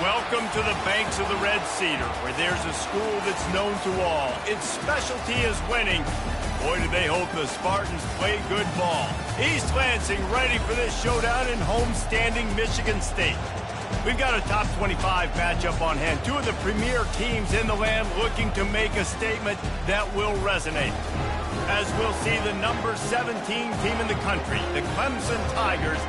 Welcome to the banks of the Red Cedar, where there's a school that's known to all. Its specialty is winning. Boy, do they hope the Spartans play good ball. East Lansing ready for this showdown in homestanding Michigan State. We've got a top 25 matchup on hand. Two of the premier teams in the land looking to make a statement that will resonate. As we'll see the number 17 team in the country, the Clemson Tigers,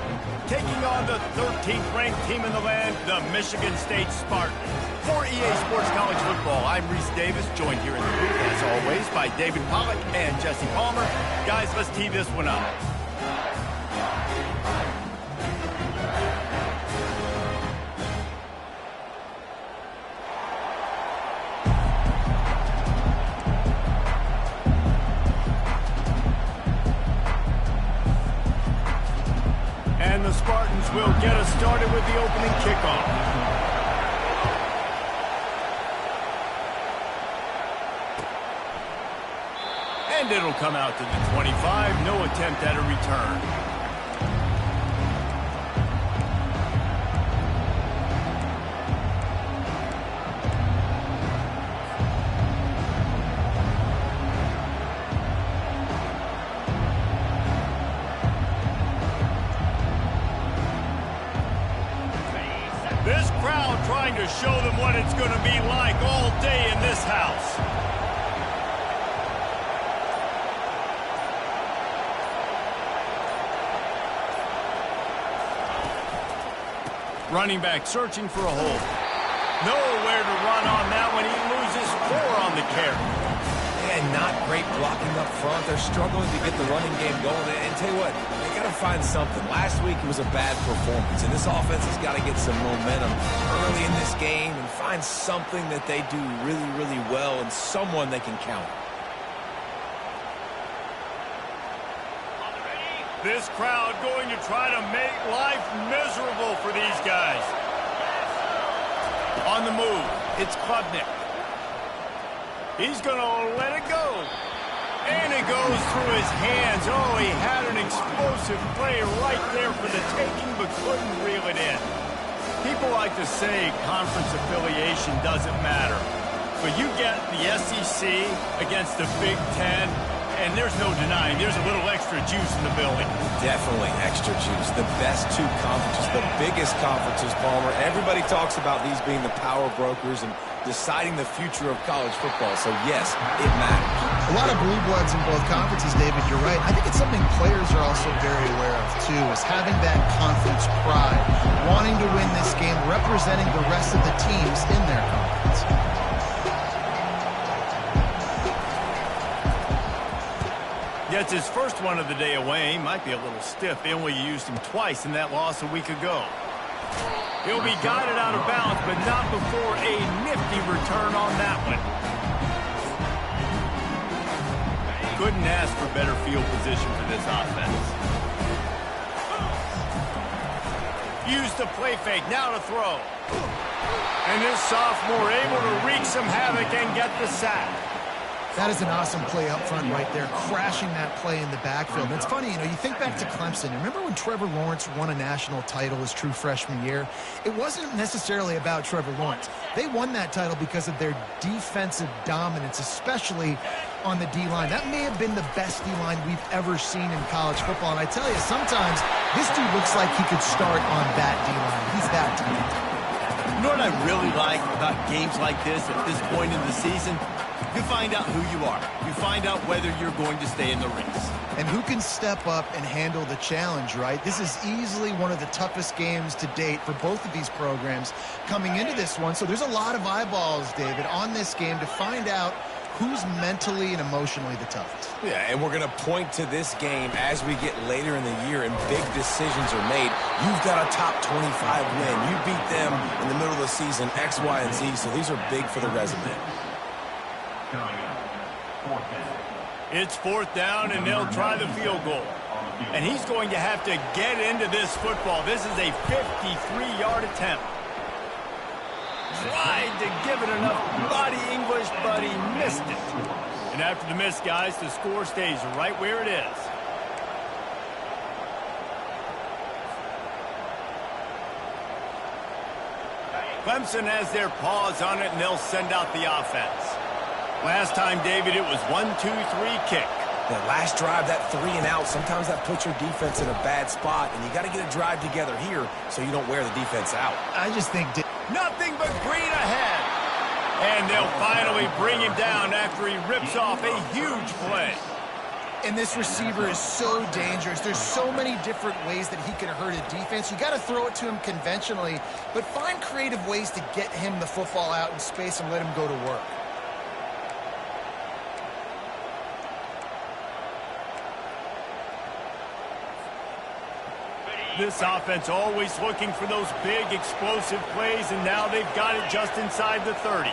taking on the 13th ranked team in the land, the Michigan State Spartans. For EA Sports College Football, I'm Reese Davis, joined here in the booth, as always, by David Pollack and Jesse Palmer. Guys, let's tee this one up. And the Spartans will get us started with the opening kickoff. And it'll come out to the 25. No attempt at a return. This crowd trying to show them what it's going to be like all day in this house. Running back searching for a hole. Nowhere to run on that one. He loses 4 on the carry. And not great blocking up front. They're struggling to get the running game going. And tell you what, they got to find something. Last week it was a bad performance, and this offense has got to get some momentum early in this game and find something that they do really, really well and someone they can count. This crowd going to try to make life miserable for these guys. On the move, it's Klubnik. He's going to let it go. And it goes through his hands. Oh, he had an explosive play right there for the taking, but couldn't reel it in. People like to say conference affiliation doesn't matter. But you get the SEC against the Big Ten, and there's no denying there's a little extra juice in the building. Definitely extra juice. The best 2 conferences, the biggest conferences, Palmer. Everybody talks about these being the power brokers and deciding the future of college football. So, yes, it matters. A lot of blue bloods in both conferences, David. You're right. I think it's something players are also very aware of, too, is having that conference pride, wanting to win this game, representing the rest of the teams in their conference. Gets his first one of the day away. Might be a little stiff. They only used him twice in that loss a week ago. He'll be guided out of bounds, but not before a nifty return on that one. Couldn't ask for better field position for this offense. Used the play fake, now to throw. And this sophomore able to wreak some havoc and get the sack. That is an awesome play up front right there, crashing that play in the backfield. And it's funny, you think back to Clemson. Remember when Trevor Lawrence won a national title his true freshman year? It wasn't necessarily about Trevor Lawrence. They won that title because of their defensive dominance, especially on the D-line. That may have been the best D-line we've ever seen in college football. And I tell you, sometimes this dude looks like he could start on that D-line. He's that talented. You know what I really like about games like this at this point in the season? You find out who you are. You find out whether you're going to stay in the race. And who can step up and handle the challenge, right? This is easily one of the toughest games to date for both of these programs coming into this one. So there's a lot of eyeballs, David, on this game to find out who's mentally and emotionally the toughest. Yeah, and we're going to point to this game as we get later in the year and big decisions are made. You've got a top 25 win. You beat them in the middle of the season, X, Y, and Z, so these are big for the resume. It's 4th down, and they'll try the field goal. And he's going to have to get into this football. This is a 53-yard attempt. Tried to give it enough body English, but he missed it. And after the miss, guys, the score stays right where it is. Clemson has their paws on it, and they'll send out the offense. Last time, David, it was 1-2-3 kick. That last drive, that 3 and out, sometimes that puts your defense in a bad spot, and you got to get a drive together here so you don't wear the defense out. I just think... Nothing but green ahead. And they'll finally bring him down after he rips off a huge play. And this receiver is so dangerous. There's so many different ways that he can hurt a defense. You got to throw it to him conventionally, but find creative ways to get him the football out in space and let him go to work. This offense always looking for those big, explosive plays, and now they've got it just inside the 30.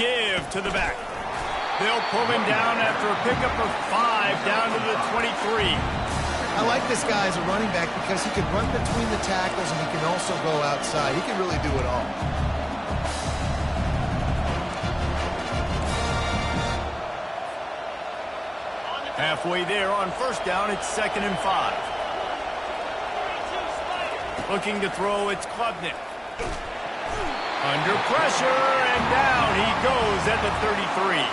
Give to the back. They'll pull him down after a pickup of 5 down to the 23. I like this guy as a running back because he can run between the tackles and he can also go outside. He can really do it all. Halfway there on first down, it's 2nd and 5. Looking to throw, it's Klubnik. Under pressure, and down he goes at the 33.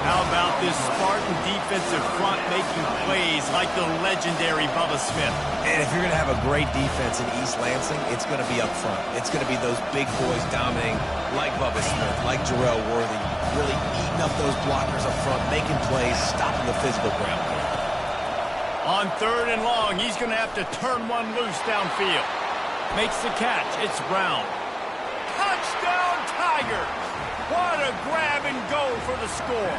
How about this Spartan defensive front making plays like the legendary Bubba Smith? And if you're going to have a great defense in East Lansing, it's going to be up front. It's going to be those big boys dominating like Bubba Smith, like Jarrell Worthy, really eating up those blockers up front, making plays, stopping the physical ground game. On 3rd and long, he's going to have to turn one loose downfield. Makes the catch. It's Brown. Touchdown, Tigers! What a grab and go for the score.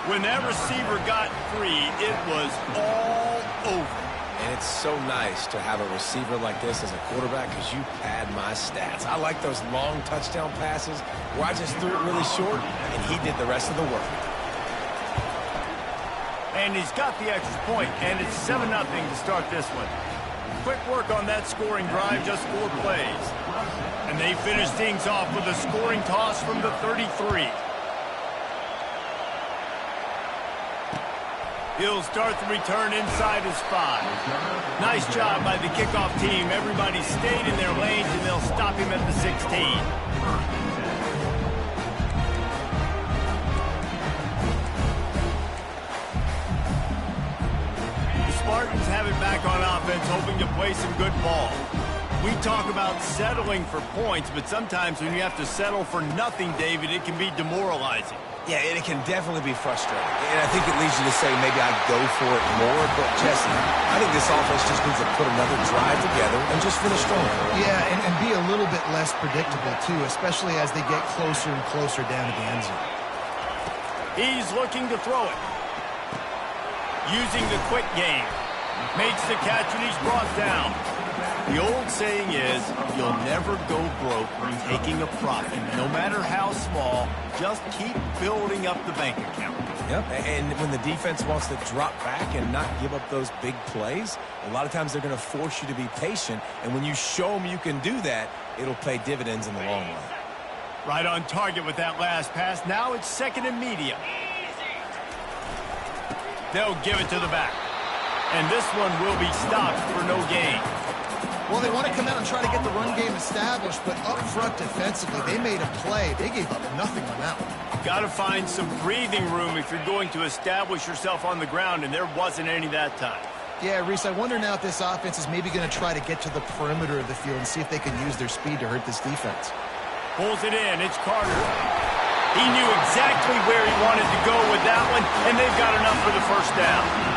When that receiver got free, it was all over. And it's so nice to have a receiver like this as a quarterback because you pad my stats. I like those long touchdown passes where I just threw it really short, and he did the rest of the work. And he's got the extra point, and it's 7-0 to start this one. Quick work on that scoring drive, just 4 plays. And they finish things off with a scoring toss from the 33. He'll start the return inside his 5. Nice job by the kickoff team. Everybody stayed in their lanes, and they'll stop him at the 16. Spartans have it back on offense, hoping to play some good ball. We talk about settling for points, but sometimes when you have to settle for nothing, David, it can be demoralizing. Yeah, and it can definitely be frustrating. And I think it leads you to say maybe I'd go for it more. But, Jesse, I think this offense just needs to put another drive together and just finish strong. Yeah, and be a little bit less predictable, too, especially as they get closer and closer down to the end zone. He's looking to throw it. Using the quick game. Makes the catch, and he's brought down. The old saying is, you'll never go broke taking a profit. No matter how small, just keep building up the bank account. Yep, and when the defense wants to drop back and not give up those big plays, a lot of times they're going to force you to be patient, and when you show them you can do that, it'll pay dividends in the long run. Right on target with that last pass. Now it's 2nd and medium. They'll give it to the back. And this one will be stopped for no gain. Well, they want to come out and try to get the run game established, but up front defensively, they made a play. They gave up nothing on that one. Got to find some breathing room if you're going to establish yourself on the ground, and there wasn't any that time. Yeah, Reese, I wonder now if this offense is maybe going to try to get to the perimeter of the field and see if they can use their speed to hurt this defense. Pulls it in. It's Carter. He knew exactly where he wanted to go with that one, and they've got enough for the first down.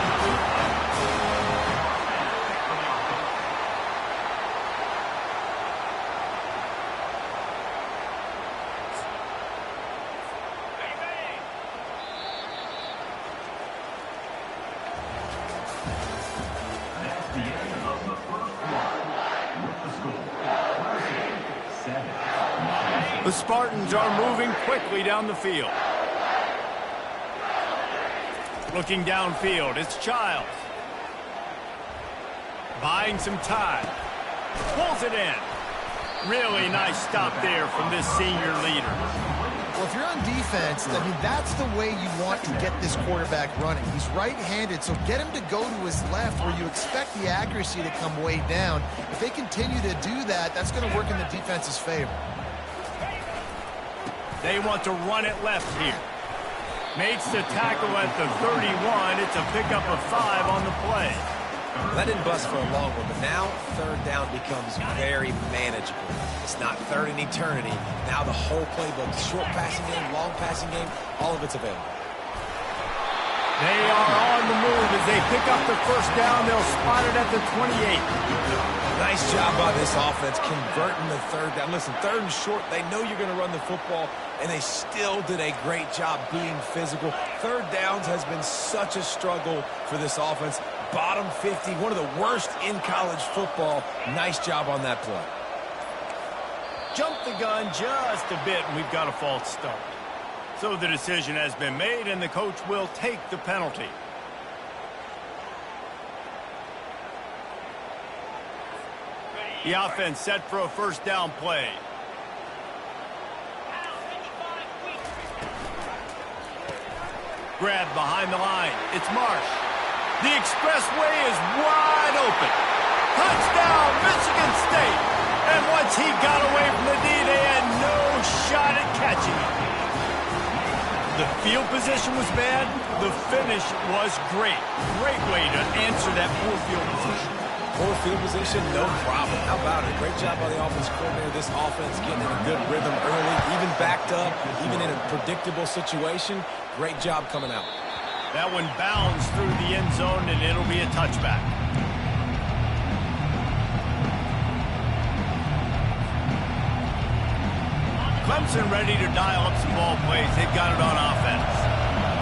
The Spartans are moving quickly down the field. Looking downfield, it's Childs. Buying some time. Pulls it in. Really nice stop there from this senior leader. Well, if you're on defense, I mean, that's the way you want to get this quarterback running. He's right-handed, so get him to go to his left where you expect the accuracy to come way down. If they continue to do that, that's going to work in the defense's favor. They want to run it left here. Makes the tackle at the 31. It's a pickup of 5 on the play. That didn't bust for a long one, but now third down becomes very manageable. It's not third in eternity. Now the whole playbook, short passing game, long passing game, all of it's available. They are on the move as they pick up the first down. They'll spot it at the 28. Nice job by this offense converting the third down. Listen, third and short, they know you're going to run the football, and they still did a great job being physical. Third downs has been such a struggle for this offense. Bottom 50, one of the worst in college football. Nice job on that play. Jumped the gun just a bit, and we've got a false start. So the decision has been made, and the coach will take the penalty. The offense set for a first down play. Grabbed behind the line. It's Marsh. The expressway is wide open. Touchdown, Michigan State. And once he got away from the D, they had no shot at catching him. The field position was bad. The finish was great. Great way to answer that poor field position. Poor field position, no problem. How about it? Great job by the offense coordinator. This offense getting in a good rhythm early, even backed up, even in a predictable situation. Great job coming out. That one bounds through the end zone, and it'll be a touchback. Clemson ready to dial up some ball plays. They've got it on offense.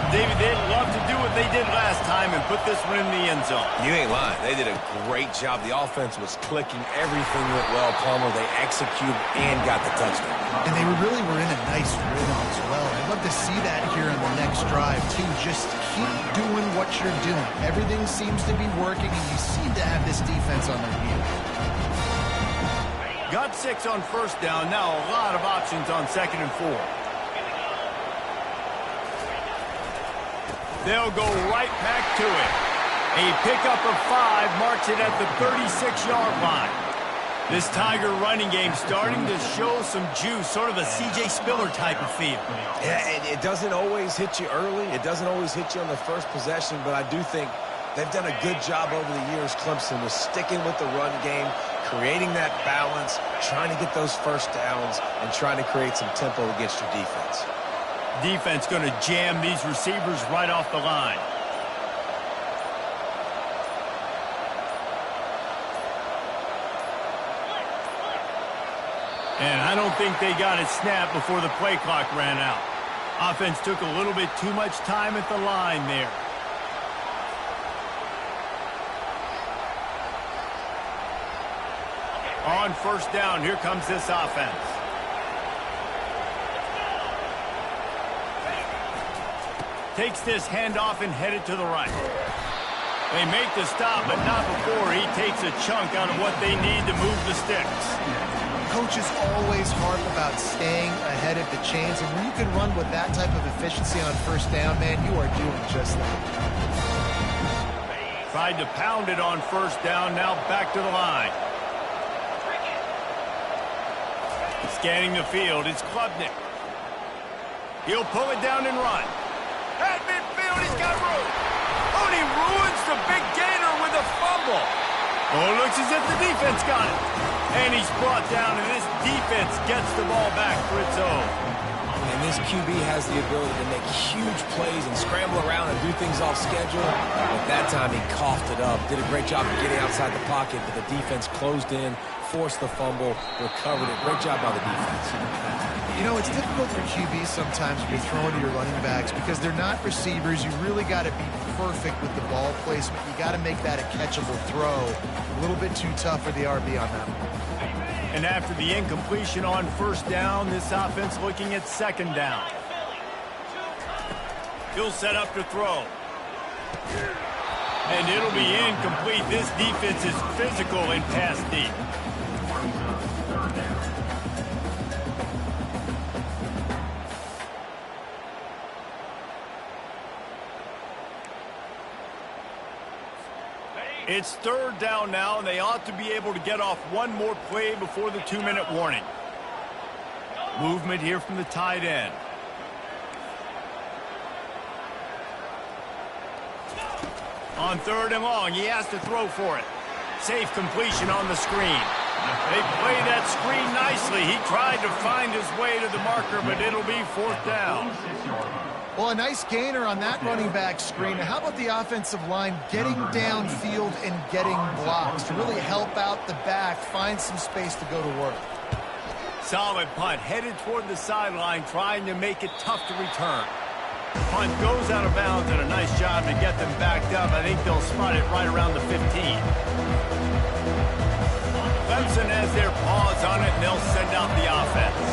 David, they'd love to do what they did last time and put this one in the end zone. You ain't lying. They did a great job. The offense was clicking. Everything went well, Palmer. They executed and got the touchdown. And they really were in a nice rhythm as well. I'd love to see that here on the next drive, too. Just keep doing what you're doing. Everything seems to be working, and you seem to have this defense on their heels. Got 6 on first down. Now a lot of options on 2nd and 4. They'll go right back to it. A pickup of 5 marks it at the 36-yard line. This Tiger running game starting to show some juice, sort of a C.J. Spiller type of feel. Yeah, it doesn't always hit you early. It doesn't always hit you on the first possession, but I do think they've done a good job over the years, Clemson, with sticking with the run game, creating that balance, trying to get those first downs, and trying to create some tempo against your defense. Defense going to jam these receivers right off the line. And I don't think they got it snapped before the play clock ran out. Offense took a little bit too much time at the line there. On first down, here comes this offense. Takes this handoff and headed to the right. They make the stop, but not before he takes a chunk out of what they need to move the sticks. Coaches always harp about staying ahead of the chains, and when you can run with that type of efficiency on first down, man, you are doing just that. Tried to pound it on first down, now back to the line. Scanning the field, it's Klubnik. He'll pull it down and run. At midfield, he's got room. Oh, and he ruins the big gainer with a fumble. Oh, it looks as if the defense got it. And he's brought down, and this defense gets the ball back for its own. And this QB has the ability to make huge plays and scramble around and do things off schedule. At that time, he coughed it up. Did a great job of getting outside the pocket, but the defense closed in, forced the fumble, recovered it. Great job by the defense. You know, it's difficult for QBs sometimes when you're throwing to your running backs because they're not receivers. You really got to be perfect with the ball placement. You got to make that a catchable throw. A little bit too tough for the RB on that one. And after the incompletion on first down, this offense looking at second down. He'll set up to throw. And it'll be incomplete. This defense is physical and pass deep. It's third down now, and they ought to be able to get off one more play before the 2-minute warning. Movement here from the tight end. On third and long, he has to throw for it. Safe completion on the screen. They played that screen nicely. He tried to find his way to the marker, but it'll be fourth down. Well, a nice gainer on that running back screen. Now, how about the offensive line getting downfield and getting blocks to really help out the back, find some space to go to work? Solid punt, headed toward the sideline, trying to make it tough to return. Punt goes out of bounds, and a nice job to get them backed up. I think they'll spot it right around the 15. Clemson has their paws on it, and they'll send out the offense.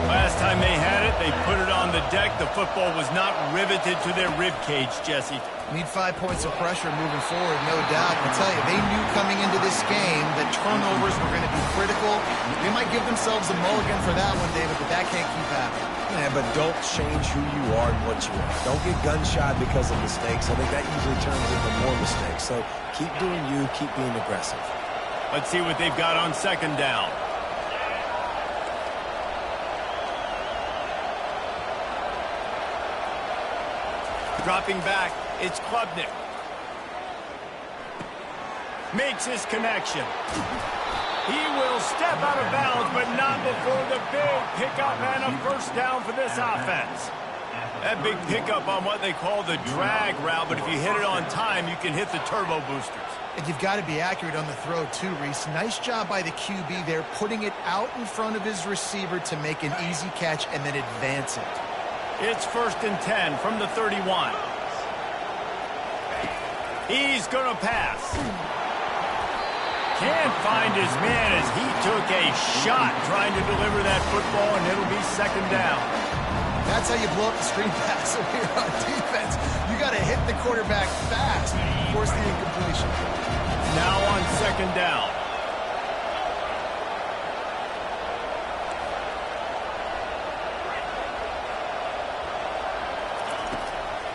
Last time they had it, they put it on the deck. The football was not riveted to their rib cage, Jesse. Need 5 points of pressure moving forward, no doubt. I tell you, they knew coming into this game that turnovers were going to be critical. They might give themselves a mulligan for that one, David, but that can't keep happening. Yeah, but don't change who you are and what you are. Don't get gun-shy because of mistakes. I think that usually turns into more mistakes. So keep doing you, keep being aggressive. Let's see what they've got on second down. Dropping back, it's Klubnik. Makes his connection. He will step out of bounds, but not before the big pickup and a first down for this offense. That big pickup on what they call the drag route, but if you hit it on time, you can hit the turbo boosters. And you've got to be accurate on the throw, too, Reese. Nice job by the QB there, putting it out in front of his receiver to make an easy catch and then advance it. It's 1st and 10 from the 31. He's going to pass. Can't find his man as he took a shot trying to deliver that football, and it'll be second down. That's how you blow up the screen pass over here on defense. You got to hit the quarterback fast, force the incompletion. Now on second down.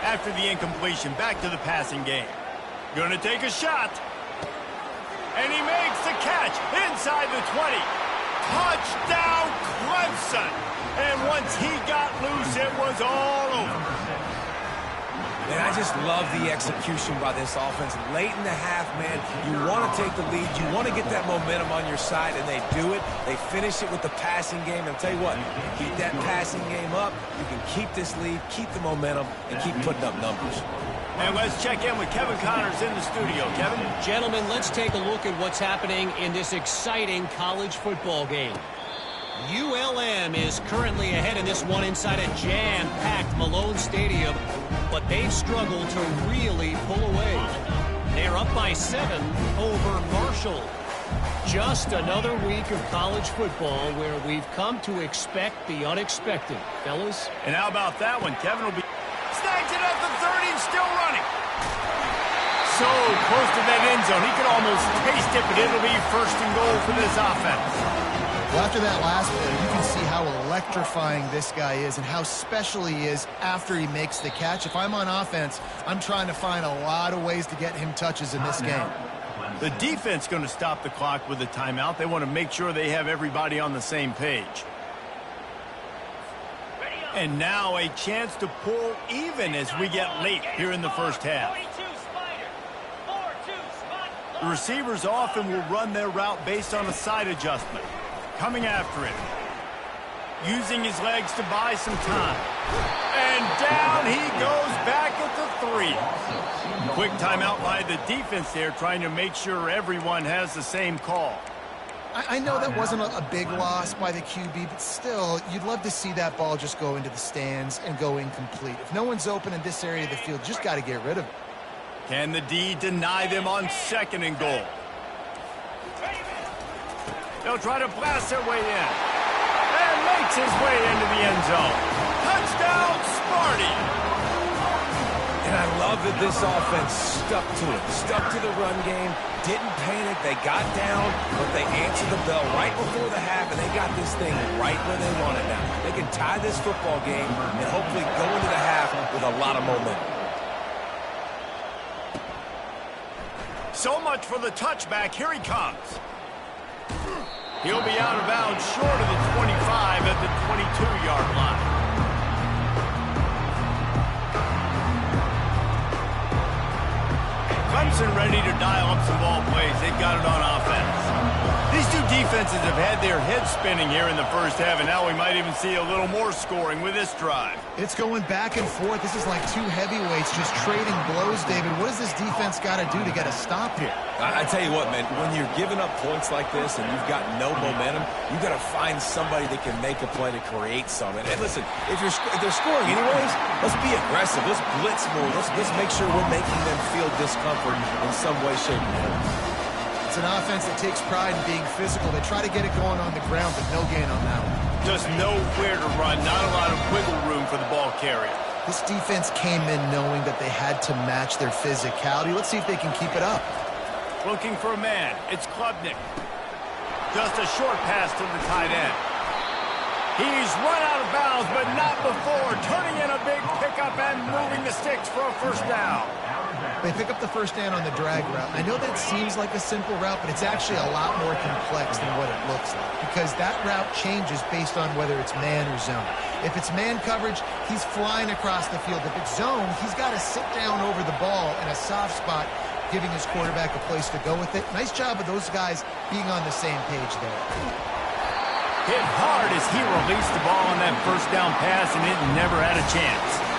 After the incompletion, back to the passing game. Gonna take a shot. And he makes the catch inside the 20. Touchdown, Clemson. And once he got loose, it was all over. Man, I just love the execution by this offense. Late in the half, man, you want to take the lead. You want to get that momentum on your side, and they do it. They finish it with the passing game. And I'll tell you what, keep that passing game up. You can keep this lead, keep the momentum, and keep putting up numbers. And let's check in with Kevin Connors in the studio. Kevin? Gentlemen, let's take a look at what's happening in this exciting college football game. ULM is currently ahead in this one inside a jam-packed Malone Stadium, but they've struggled to really pull away. They're up by 7 over Marshall. Just another week of college football where we've come to expect the unexpected. Fellas? And how about that one? Kevin will be... Snags it at the 30 and still running. So close to that end zone. He could almost taste it, but it'll be 1st and goal for this offense. Well, after that last play, you can see how electrifying this guy is and how special he is after he makes the catch. If I'm on offense, I'm trying to find a lot of ways to get him touches in this game. The defense going to stop the clock with a timeout. They want to make sure they have everybody on the same page. And now a chance to pull even as we get late here in the first half. The receivers often will run their route based on a side adjustment. Coming after it. Using his legs to buy some time. And down he goes back at the 3. Quick timeout by the defense there, trying to make sure everyone has the same call. I know that wasn't a big loss by the QB, but still, you'd love to see that ball just go into the stands and go incomplete. If no one's open in this area of the field, you just got to get rid of it. Can the D deny them on 2nd and goal? They'll try to blast their way in. And makes his way into the end zone. Touchdown, Sparty! And I love that this offense stuck to it. Stuck to the run game. Didn't panic. They got down, but they answered the bell right before the half, and they got this thing right where they want it now. They can tie this football game and hopefully go into the half with a lot of momentum. So much for the touchback. Here he comes. He'll be out of bounds short of the 25 at the 22-yard line. Clemson ready to dial up some ball plays. They've got it on offense. These two defenses have had their heads spinning here in the first half, and now we might even see a little more scoring with this drive. It's going back and forth. This is like two heavyweights just trading blows, David. What does this defense got to do to get a stop here? I tell you what, man, when you're giving up points like this and you've got no momentum, you've got to find somebody that can make a play to create something. And listen, if they're scoring anyways, let's be aggressive. Let's blitz more. Let's make sure we're making them feel discomfort in some way, shape, or form. It's an offense that takes pride in being physical. They try to get it going on the ground, but no gain on that one. Just nowhere to run. Not a lot of wiggle room for the ball carrier. This defense came in knowing that they had to match their physicality. Let's see if they can keep it up. Looking for a man. It's Klubnik. Just a short pass to the tight end. He's run out of bounds, but not before. Turning in a big pickup and moving the sticks for a first down. They pick up the first down on the drag route. I know that seems like a simple route, but it's actually a lot more complex than what it looks like, because that route changes based on whether it's man or zone. If it's man coverage, he's flying across the field. If it's zone, he's got to sit down over the ball in a soft spot, giving his quarterback a place to go with it. Nice job of those guys being on the same page there. Hit hard as he released the ball on that first down pass, and it never had a chance.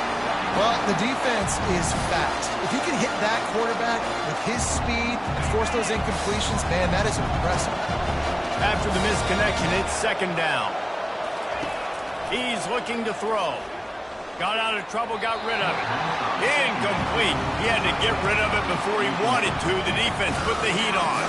Well, the defense is fast. If you can hit that quarterback with his speed and force those incompletions, man, that is impressive. After the misconnection, it's second down. He's looking to throw. Got out of trouble, got rid of it. Incomplete. He had to get rid of it before he wanted to. The defense put the heat on.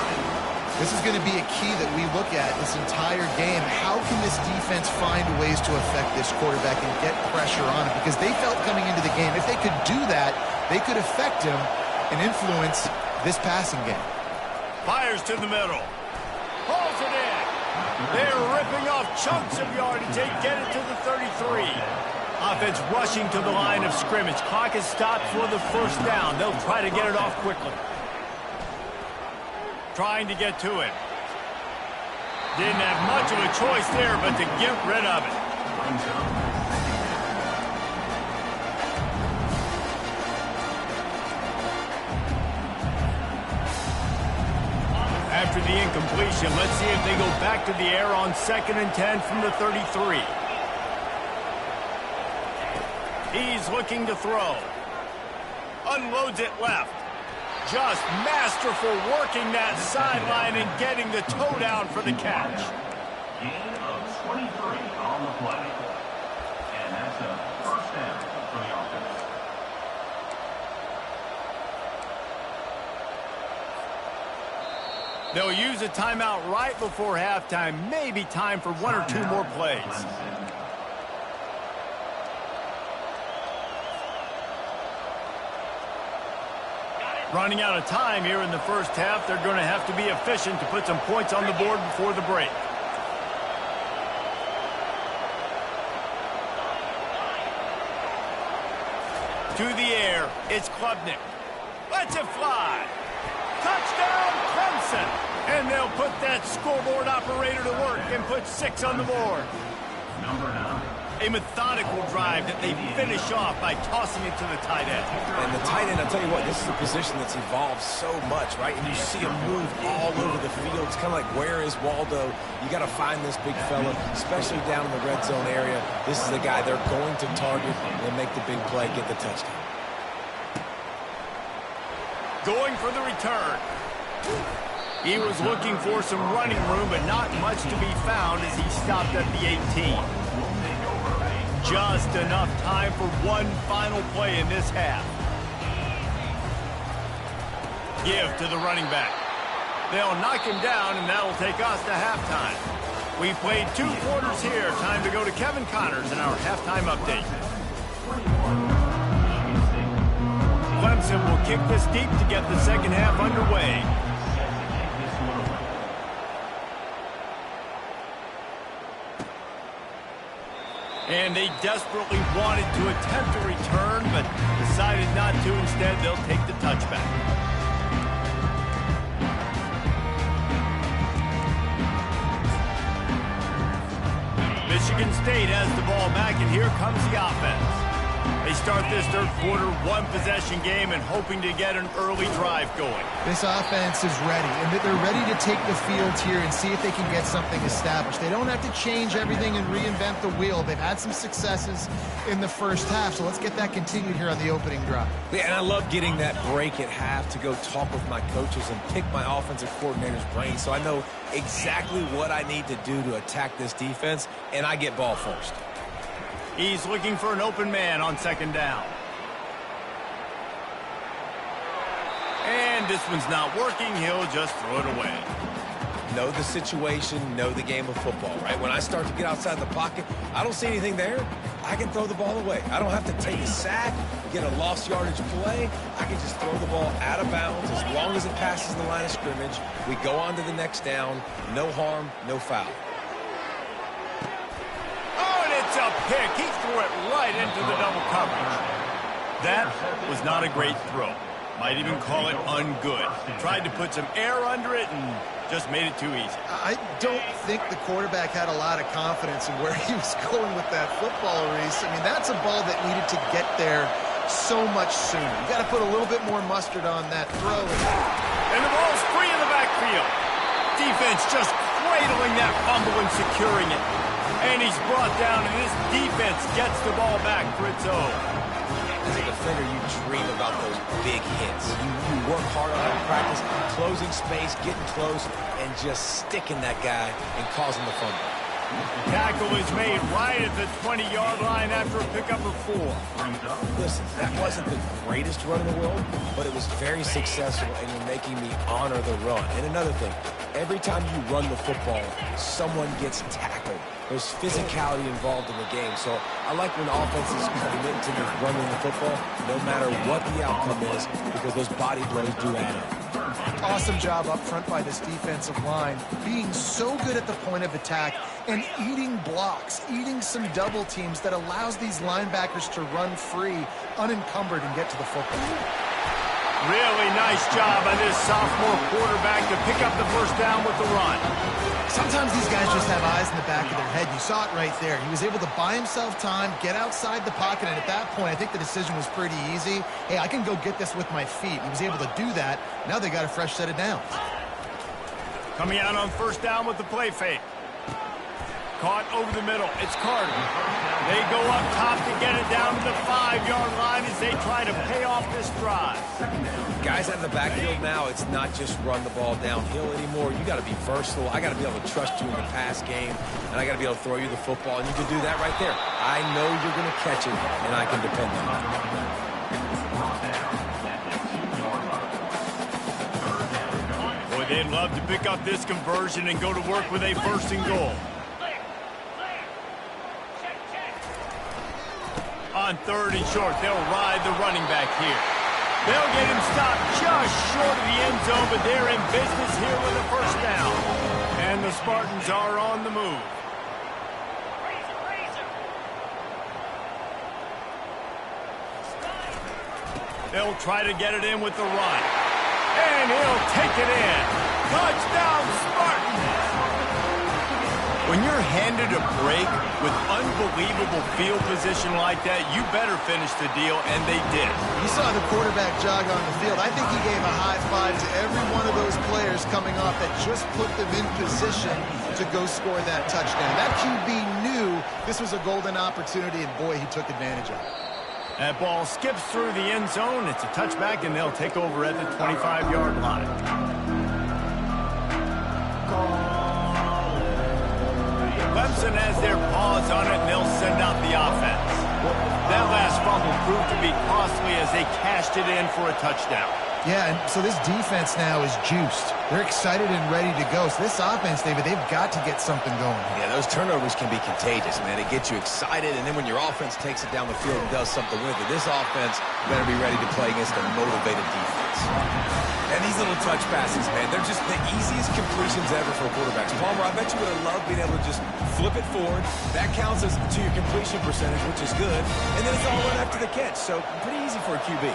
This is going to be a key that we look at this entire game. How can this defense find ways to affect this quarterback and get pressure on him? Because they felt coming into the game, if they could do that, they could affect him and influence this passing game. Fires to the middle. Pulls it in. They're ripping off chunks of yardage. They get it to the 33. Offense rushing to the line of scrimmage. Clock is stopped for the first down. They'll try to get it off quickly. Trying to get to it. Didn't have much of a choice there, but to get rid of it. After the incompletion, let's see if they go back to the air on 2nd and 10 from the 33. He's looking to throw. Unloads it left. Just masterful working that sideline and getting the toe down for the catch. Gain of 23 on the play. And that's a first down for the offense. They'll use a timeout right before halftime. Maybe time for one or two more plays. Running out of time here in the first half. They're going to have to be efficient to put some points on the board before the break. To the air, it's Klubnik. Lets it fly. Touchdown, Clemson. And they'll put that scoreboard operator to work and put 6 on the board. Number 9. A methodical drive that they finish off by tossing it to the tight end. And the tight end, I'll tell you what, this is a position that's evolved so much, right? And you see him move all over the field. It's kind of like, where is Waldo? You got to find this big fella, especially down in the red zone area. This is the guy they're going to target and make the big play, get the touchdown. Going for the return. He was looking for some running room, but not much to be found as he stopped at the 18. Just enough time for one final play in this half. Give to the running back. They'll knock him down, and that'll take us to halftime. We played 2 quarters here. Time to go to Kevin Connors in our halftime update. Clemson will kick this deep to get the second half underway. And they desperately wanted to attempt a return, but decided not to. Instead, they'll take the touchback. Michigan State has the ball back, and here comes the offense. They start this third quarter, one-possession game, and hoping to get an early drive going. This offense is ready, and they're ready to take the field here and see if they can get something established. They don't have to change everything and reinvent the wheel. They've had some successes in the first half, so let's get that continued here on the opening drive. Yeah, and I love getting that break at half to go talk with my coaches and pick my offensive coordinator's brain so I know exactly what I need to do to attack this defense, and I get ball first. He's looking for an open man on second down. And this one's not working. He'll just throw it away. Know the situation, know the game of football, right? When I start to get outside the pocket, I don't see anything there. I can throw the ball away. I don't have to take a sack, get a lost yardage play. I can just throw the ball out of bounds as long as it passes the line of scrimmage. We go on to the next down. No harm, no foul. It's a pick. He threw it right into the double coverage. That was not a great throw. Might even call it ungood. Tried to put some air under it and just made it too easy. I don't think the quarterback had a lot of confidence in where he was going with that football, Reese. I mean, that's a ball that needed to get there so much sooner. You got to put a little bit more mustard on that throw. And the ball's free in the backfield. Defense just cradling that fumble and securing it. And he's brought down, and this defense gets the ball back for its own. As a defender, you dream about those big hits. You work hard on it in practice, closing space, getting close, and just sticking that guy and causing the fumble. Tackle is made right at the 20-yard line after a pickup of 4. Listen, that wasn't the greatest run in the world, but it was very successful, and you're making me honor the run. And another thing, every time you run the football, someone gets tackled. There's physicality involved in the game. So I like when offenses commit to just running the football, no matter what the outcome is, because those body blows do add up. Awesome job up front by this defensive line, being so good at the point of attack and eating blocks, eating some double teams that allows these linebackers to run free, unencumbered, and get to the football. Really nice job by this sophomore quarterback to pick up the first down with the run. Sometimes these guys just have eyes in the back of their head. You saw it right there. He was able to buy himself time, get outside the pocket, and at that point, I think the decision was pretty easy. Hey, I can go get this with my feet. He was able to do that. Now they got a fresh set of downs. Coming out on first down with the play fake. Caught over the middle. It's Carter. They go up top to get it down to the 5-yard line as they try to pay off this drive. Guys out of the backfield now, it's not just run the ball downhill anymore. You got to be versatile. I got to be able to trust you in the pass game, and I got to be able to throw you the football, and you can do that right there. I know you're going to catch it, and I can depend on it. Boy, they'd love to pick up this conversion and go to work with a 1st and goal. On 3rd and short, they'll ride the running back here. They'll get him stopped just short of the end zone, but they're in business here with a first down. And the Spartans are on the move. They'll try to get it in with the run. And he'll take it in. Touchdown, Spartans! When you're handed a break with unbelievable field position like that, you better finish the deal, and they did. You saw the quarterback jog on the field. I think he gave a high five to every one of those players coming off that just put them in position to go score that touchdown. That QB knew this was a golden opportunity, and boy, he took advantage of it. That ball skips through the end zone. It's a touchback, and they'll take over at the 25-yard line. Clemson has their paws on it, and they'll send out the offense. That last fumble proved to be costly as they cashed it in for a touchdown. Yeah, and so this defense now is juiced. They're excited and ready to go. So this offense, David, they've got to get something going. Yeah, those turnovers can be contagious, man. It gets you excited, and then when your offense takes it down the field and does something with it, this offense better be ready to play against a motivated defense. And these little touch passes, man, they're just the easiest completions ever for quarterbacks. Palmer, I bet you would have loved being able to just flip it forward. That counts as to your completion percentage, which is good. And then it's all run after the catch, so pretty easy for a QB.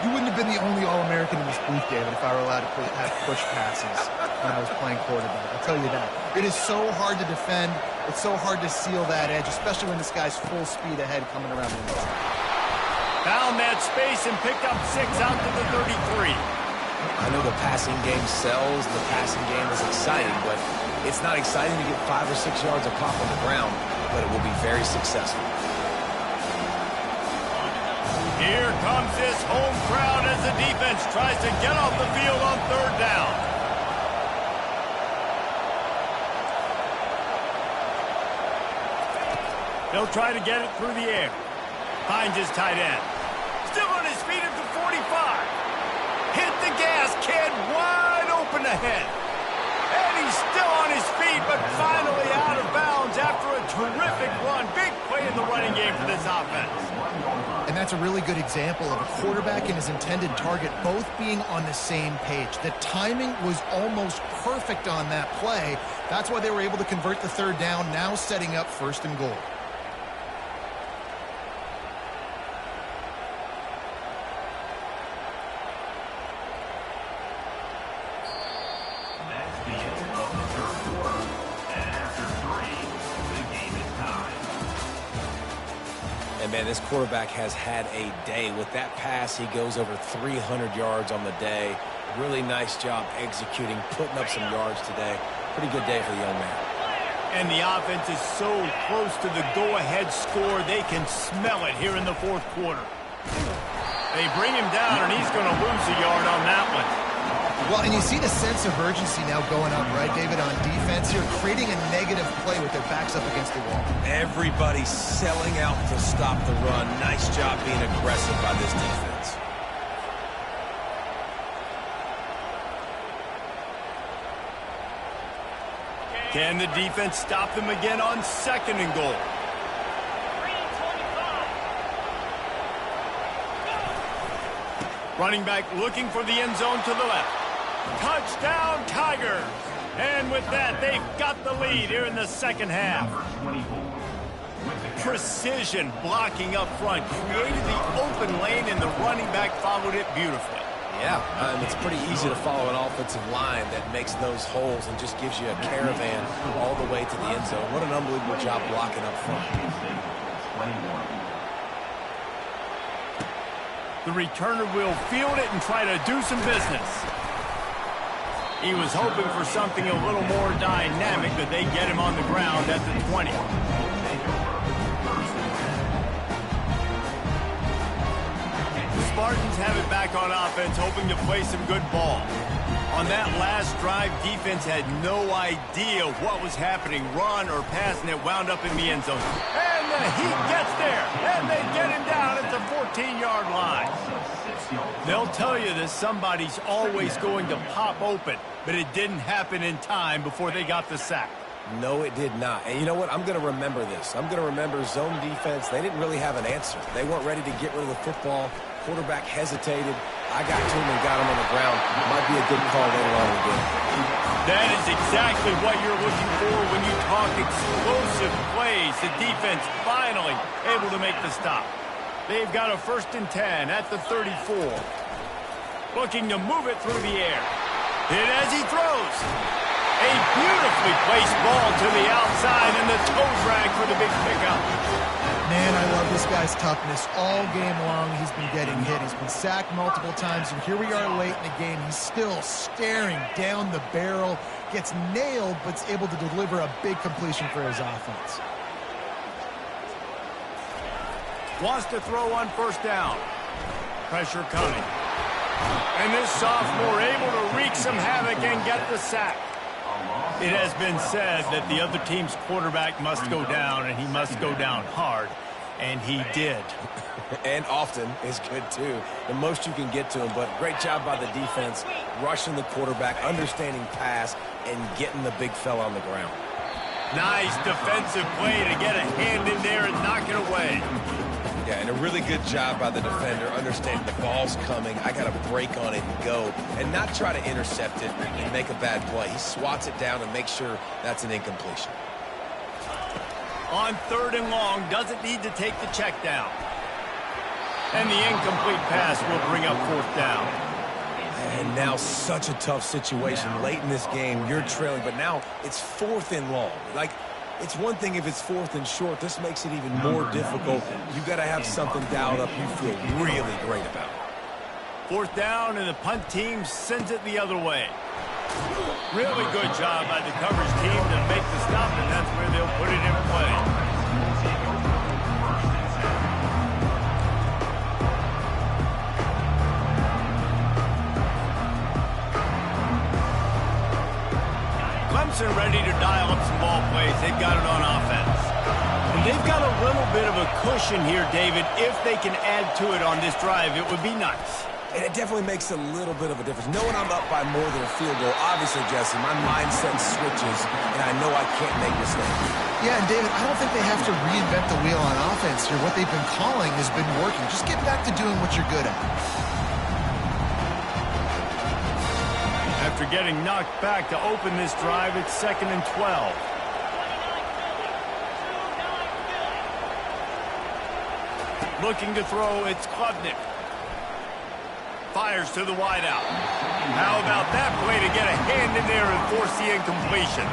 You wouldn't have been the only All-American in this booth, David, if I were allowed to have push passes. when I was playing quarterback. I'll tell you that. It is so hard to defend. It's so hard to seal that edge, especially when this guy's full speed ahead coming around the inside. Found that space and picked up 6 out to the 33. I know the passing game sells, the passing game is exciting, but it's not exciting to get 5 or 6 yards of pop on the ground, but it will be very successful. Here comes this home crowd as the defense tries to get off the field on 3rd down. He'll try to get it through the air. Finds his tight end. Still on his feet at the 45. Hit the gas, kid, wide open ahead. And he's still on his feet, but finally out of bounds after a terrific run. Big play in the running game for this offense. And that's a really good example of a quarterback and his intended target both being on the same page. The timing was almost perfect on that play. That's why they were able to convert the 3rd down, now setting up 1st and goal. That's the end of the 3rd quarter. And after 3, the game is tied. And, man, this quarterback has had a day. With that pass, he goes over 300 yards on the day. Really nice job executing, putting up some yards today. Pretty good day for the young man. And the offense is so close to the go-ahead score, they can smell it here in the 4th quarter. They bring him down, and he's going to lose a yard on that one. Well, and you see the sense of urgency now going up, right, David, on defense here, creating a negative play with their backs up against the wall. Everybody's selling out to stop the run. Nice job being aggressive by this defense. Can the defense stop them again on 2nd and goal? Running back looking for the end zone to the left. Touchdown, Tigers! And with that, they've got the lead here in the 2nd half. Precision blocking up front created the open lane, and the running back followed it beautifully. Yeah, it's pretty easy to follow an offensive line that makes those holes and just gives you a caravan all the way to the end zone. What an unbelievable job blocking up front. The returner will field it and try to do some business. He was hoping for something a little more dynamic, but they get him on the ground at the 20. Spartans have it back on offense, hoping to play some good ball. On that last drive, defense had no idea what was happening, run or pass, and it wound up in the end zone. And the Heat gets there, and they get him down at the 14-yard line. They'll tell you that somebody's always going to pop open, but it didn't happen in time before they got the sack. No, it did not. And you know what? I'm going to remember this. I'm going to remember zone defense. They didn't really have an answer. They weren't ready to get rid of the football. Quarterback hesitated. I got to him and got him on the ground. Might be a good call later on in the game. That is exactly what you're looking for when you talk explosive plays. The defense finally able to make the stop. They've got a 1st and 10 at the 34. Looking to move it through the air. Hit as he throws. A beautifully placed ball to the outside, and the toe drag for the big pickup. Man, I love this guy's toughness. All game long, he's been getting hit. He's been sacked multiple times, and here we are late in the game. He's still staring down the barrel, gets nailed, but is able to deliver a big completion for his offense. Wants to throw on 1st down. Pressure coming. And this sophomore able to wreak some havoc and get the sack. It has been said that the other team's quarterback must go down, and he must go down hard, and he did. And often is good, too. The most you can get to him, but great job by the defense, rushing the quarterback, understanding pass, and getting the big fella on the ground. Nice defensive play to get a hand in there and knock it away. Yeah, and a really good job by the defender, understanding the ball's coming. I got to break on it and go, and not try to intercept it and make a bad play. He swats it down and makes sure that's an incompletion. On 3rd and long, doesn't need to take the check down. And the incomplete pass will bring up 4th down. And now such a tough situation. Late in this game, you're trailing, but now it's 4th and long. Like, it's one thing if it's 4th and short. This makes it even more difficult. You've got to have something dialed up you feel really great about. 4th down, and the punt team sends it the other way. Really good job by the coverage team to make the stop, and that's where they'll put it in play. Clemson ready to dial up some ball plays. They've got it on offense. And they've got a little bit of a cushion here, David. If they can add to it on this drive, it would be nice. And it definitely makes a little bit of a difference. Knowing I'm up by more than a field goal, obviously, Jesse, my mindset switches, and I know I can't make mistakes. Yeah, and David, I don't think they have to reinvent the wheel on offense here. What they've been calling has been working. Just get back to doing what you're good at. After getting knocked back to open this drive, it's 2nd and 12. Looking to throw, it's Klubnik. Fires to the wideout. How about that play to get a hand in there and force the incompletion?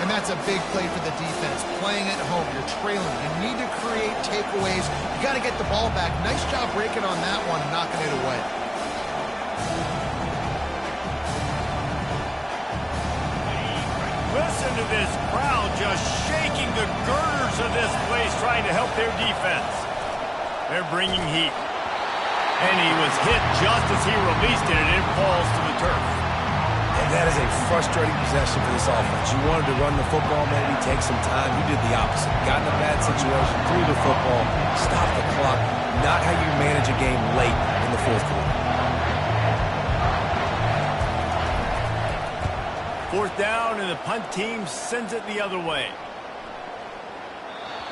And that's a big play for the defense. Playing at home, you're trailing. You need to create takeaways. You got to get the ball back. Nice job breaking on that one, knocking it away. Listen to this crowd just shaking the girders of this place, trying to help their defense. They're bringing heat. And he was hit just as he released it, and it falls to the turf. And that is a frustrating possession for this offense. You wanted to run the football, maybe take some time. You did the opposite. Got in a bad situation, threw the football, stopped the clock. Not how you manage a game late in the 4th quarter. 4th down, and the punt team sends it the other way.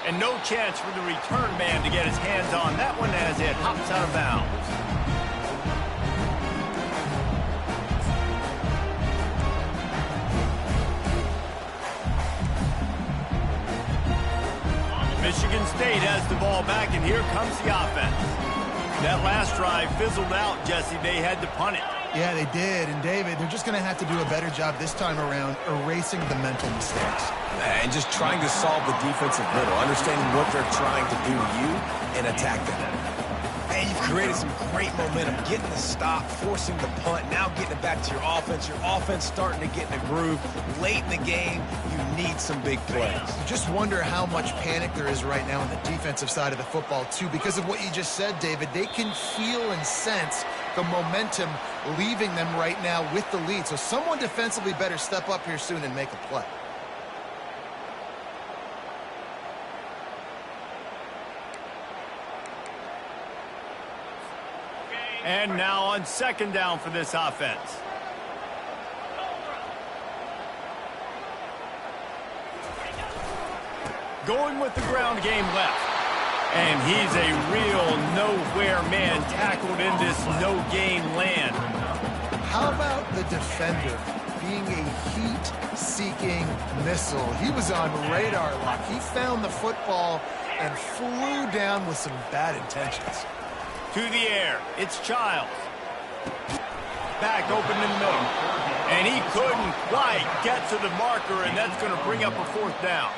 And no chance for the return man to get his hands on that one as it hops out of bounds. Michigan State has the ball back, and here comes the offense. That last drive fizzled out, Jesse. They had to punt it. Yeah, they did. And, David, they're just going to have to do a better job this time around erasing the mental mistakes. And just trying to solve the defensive riddle, understanding what they're trying to do to you and attack them. And you've created some great momentum, getting the stop, forcing the punt, now getting it back to your offense. Your offense starting to get in a groove. Late in the game, you need some big plays. You just wonder how much panic there is right now on the defensive side of the football, too. Because of what you just said, David, they can feel and sense the momentum leaving them right now with the lead. So someone defensively better step up here soon and make a play. And now on 2nd down for this offense. Going with the ground game left. And he's a real nowhere man tackled in this no-gain land. How about the defender being a heat-seeking missile? He was on radar lock. He found the football and flew down with some bad intentions. To the air, it's Childs. Back open in the middle. And he couldn't quite get to the marker, and that's going to bring up a 4th down.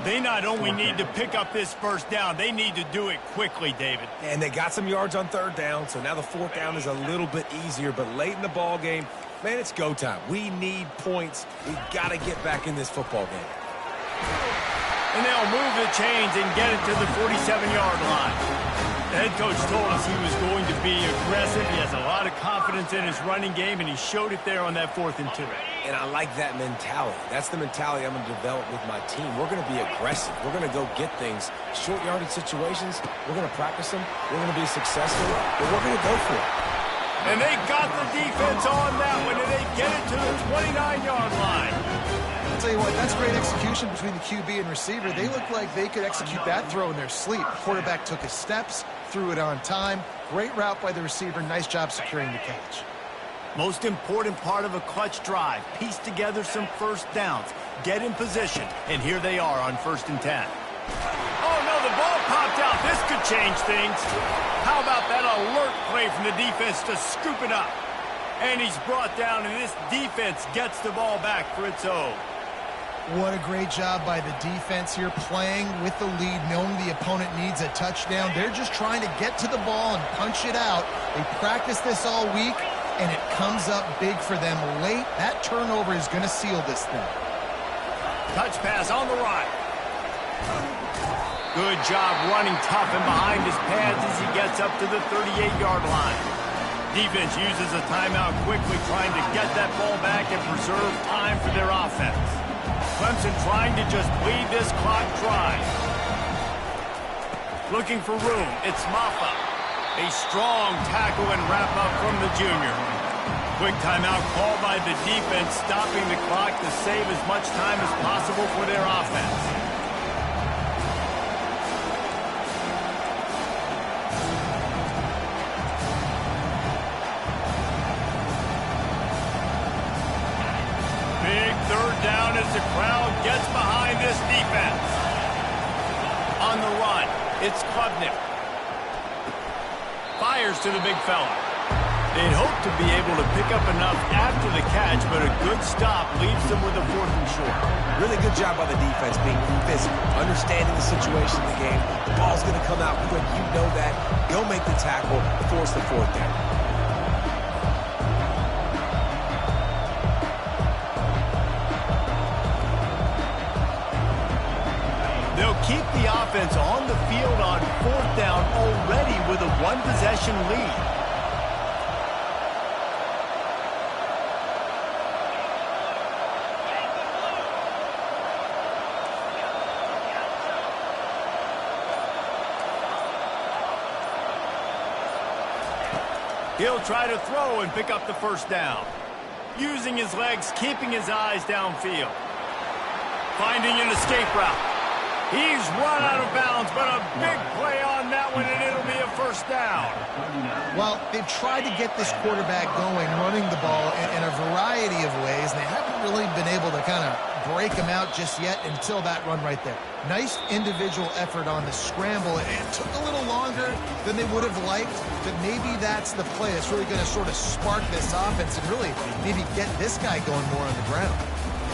They not only need to pick up this 1st down, they need to do it quickly, David. And they got some yards on 3rd down, so now the 4th down is a little bit easier. But late in the ball game, man, it's go time. We need points. We've got to get back in this football game. And they'll move the chains and get it to the 47-yard line. The head coach told us he was going to be aggressive. He has a lot of confidence in his running game, and he showed it there on that 4th and 2. And I like that mentality. That's the mentality I'm going to develop with my team. We're going to be aggressive. We're going to go get things. Short yardage situations, we're going to practice them. We're going to be successful, but we're going to go for it. And they got the defense on that one, and they get it to the 29-yard line. I'll tell you what, that's great execution between the QB and receiver. They look like they could execute that throw in their sleep. The quarterback took his steps, threw it on time. Great route by the receiver. Nice job securing the catch. Most important part of a clutch drive. Piece together some 1st downs. Get in position. And here they are on 1st and 10. Oh, no, the ball popped out. This could change things. How about that alert play from the defense to scoop it up? And he's brought down, and this defense gets the ball back for its own. What a great job by the defense here, playing with the lead, knowing the opponent needs a touchdown. They're just trying to get to the ball and punch it out. They practice this all week, and it comes up big for them late. That turnover is going to seal this thing. Touch pass on the right. Good job running tough and behind his pads as he gets up to the 38-yard line. Defense uses a timeout quickly, trying to get that ball back and preserve time for their offense. Clemson trying to just bleed this clock dry. Looking for room. It's Maffa. A strong tackle and wrap up from the junior. Quick timeout called by the defense, stopping the clock to save as much time as possible for their offense. Big third down as the crowd gets behind this defense. On the run, it's Klubnik. Fires to the big fella. They'd hope to be able to pick up enough after the catch, but a good stop leaves them with a 4th and short. Really good job by the defense being physical, understanding the situation in the game. The ball's going to come out quick. You know that. Go make the tackle, force the 4th down. They'll keep the offense on the field on 4th down already with a 1-possession lead. He'll try to throw and pick up the 1st down. Using his legs, keeping his eyes downfield. Finding an escape route. He's run out of bounds, but a big play on that one, and it'll be a 1st down. Well, they've tried to get this quarterback going, running the ball in a variety of ways, and they haven't really been able to kind of break him out just yet until that run right there. Nice individual effort on the scramble. It took a little longer than they would have liked, but maybe that's the play that's really going to sort of spark this offense and really maybe get this guy going more on the ground.